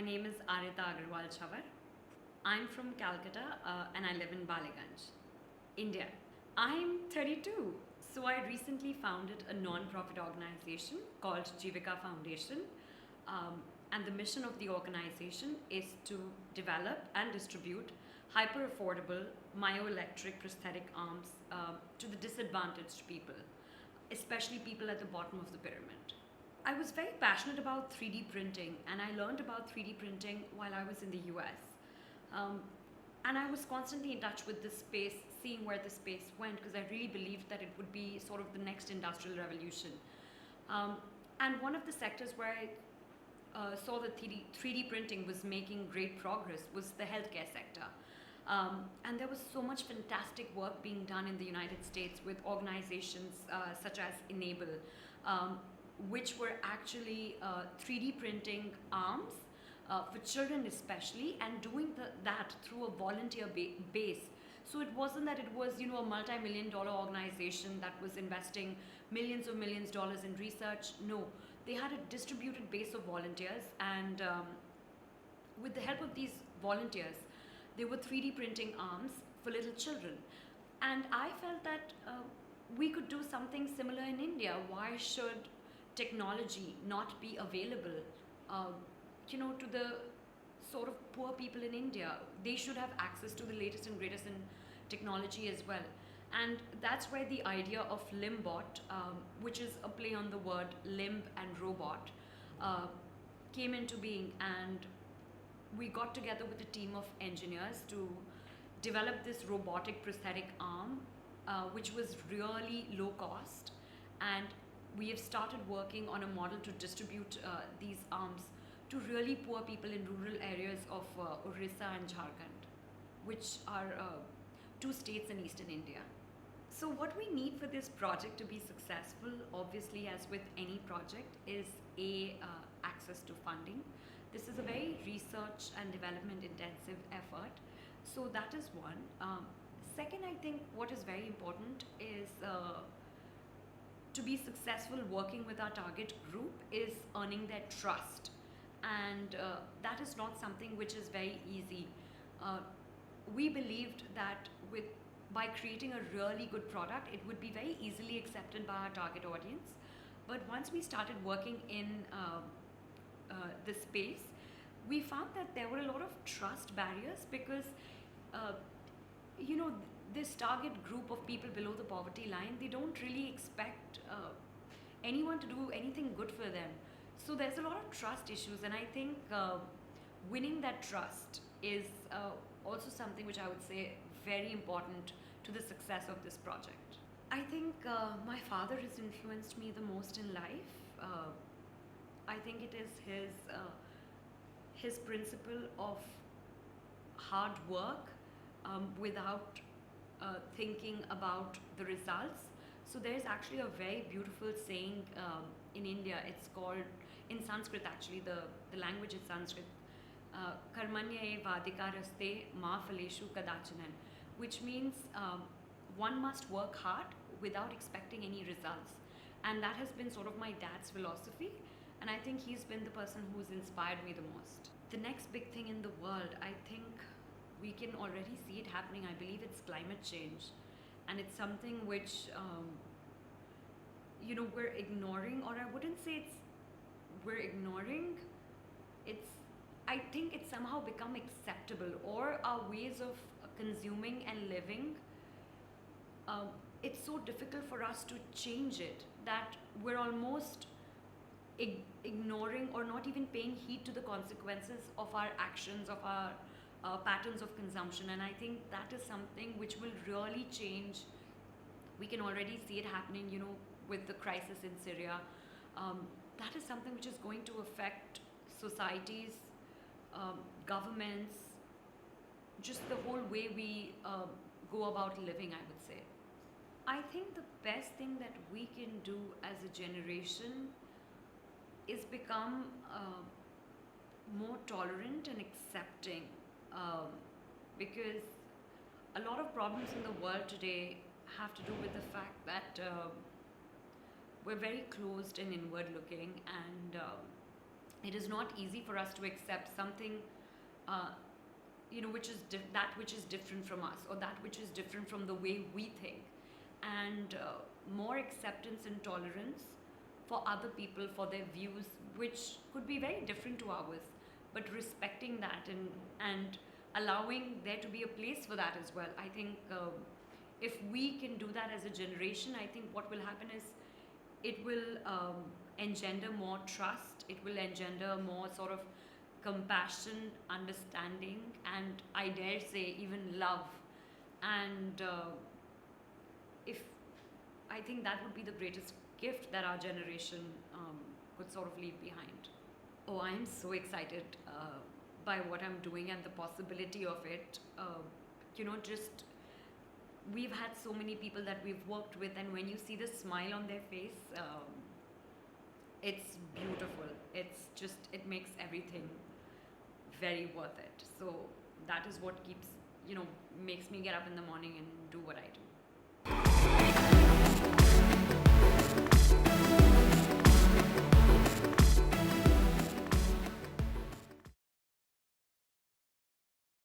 name is Aryata. I'm from Calcutta and I live in Baliganj, India. I'm 32. So I recently founded a non-profit organization called Jivika Foundation. And the mission of the organization is to develop and distribute hyper affordable myoelectric prosthetic arms to the disadvantaged people, especially people at the bottom of the pyramid. I was very passionate about 3D printing, and I learned about 3D printing while I was in the US. Um, and I was constantly in touch with this space, seeing where the space went, because I really believed that it would be sort of the next industrial revolution. Um, and one of the sectors where I saw that 3D printing was making great progress was the healthcare sector. And there was so much fantastic work being done in the United States with organizations such as Enable, which were actually 3D printing arms for children especially, and doing that through a volunteer base. So it wasn't that it was, a multi-million-dollar organization that was investing millions of dollars in research. No, they had a distributed base of volunteers, and with the help of these volunteers, they were 3D printing arms for little children. And I felt that we could do something similar in India. Why should technology not be available, to the sort of poor people in India? They should have access to the latest and greatest in technology as well. And that's where the idea of Limbot, which is a play on the word limb and robot, came into being. And we got together with a team of engineers to develop this robotic prosthetic arm, which was really low cost. And we have started working on a model to distribute these arms to really poor people in rural areas of Orissa and Jharkhand, which are two states in eastern India. So what we need for this project to be successful, obviously as with any project, is access to funding. This is a very research and development intensive effort. So that is one. Second, I think what is very important is to be successful working with our target group is earning their trust. And that is not something which is very easy. We believed that by creating a really good product, it would be very easily accepted by our target audience. But once we started working in the space, we found that there were a lot of trust barriers because, this target group of people below the poverty line, they don't really expect anyone to do anything good for them. So there's a lot of trust issues, and I think winning that trust is also something which I would say very important to the success of this project. I think my father has influenced me the most in life. I think it is his principle of hard work without thinking about the results. So there's actually a very beautiful saying in India. It's called, in Sanskrit actually, the language is Sanskrit, karmanya vadikaraste ma phaleshu kadachanan, which means one must work hard without expecting any results. And that has been sort of my dad's philosophy, and I think he's been the person who's inspired me the most. The next big thing in the world, I think we can already see it happening. I believe it's climate change, and it's something which we're ignoring, or I wouldn't say we're ignoring. I think it's somehow become acceptable, or our ways of consuming and living. It's so difficult for us to change it that we're almost ignoring or not even paying heed to the consequences of our actions, of our patterns of consumption. And I think that is something which will really change. We can already see it happening, with the crisis in Syria. That is something which is going to affect societies, governments, just the whole way we go about living, I would say. I think the best thing that we can do as a generation is become more tolerant and accepting, because a lot of problems in the world today have to do with the fact that we're very closed and inward looking, and it is not easy for us to accept something, uh, which is that which is different from us, or that which is different from the way we think. And more acceptance and tolerance for other people, for their views, which could be very different to ours, but respecting that, and allowing there to be a place for that as well. I think if we can do that as a generation, I think what will happen is it will engender more trust, it will engender more sort of compassion, understanding, and I dare say even love. And if I think that would be the greatest gift that our generation could sort of leave behind. Oh, I am so excited by what I'm doing and the possibility of it. Just we've had so many people that we've worked with, and when you see the smile on their face, it's beautiful. It makes everything very worth it. So that is what keeps, makes me get up in the morning and do what I do.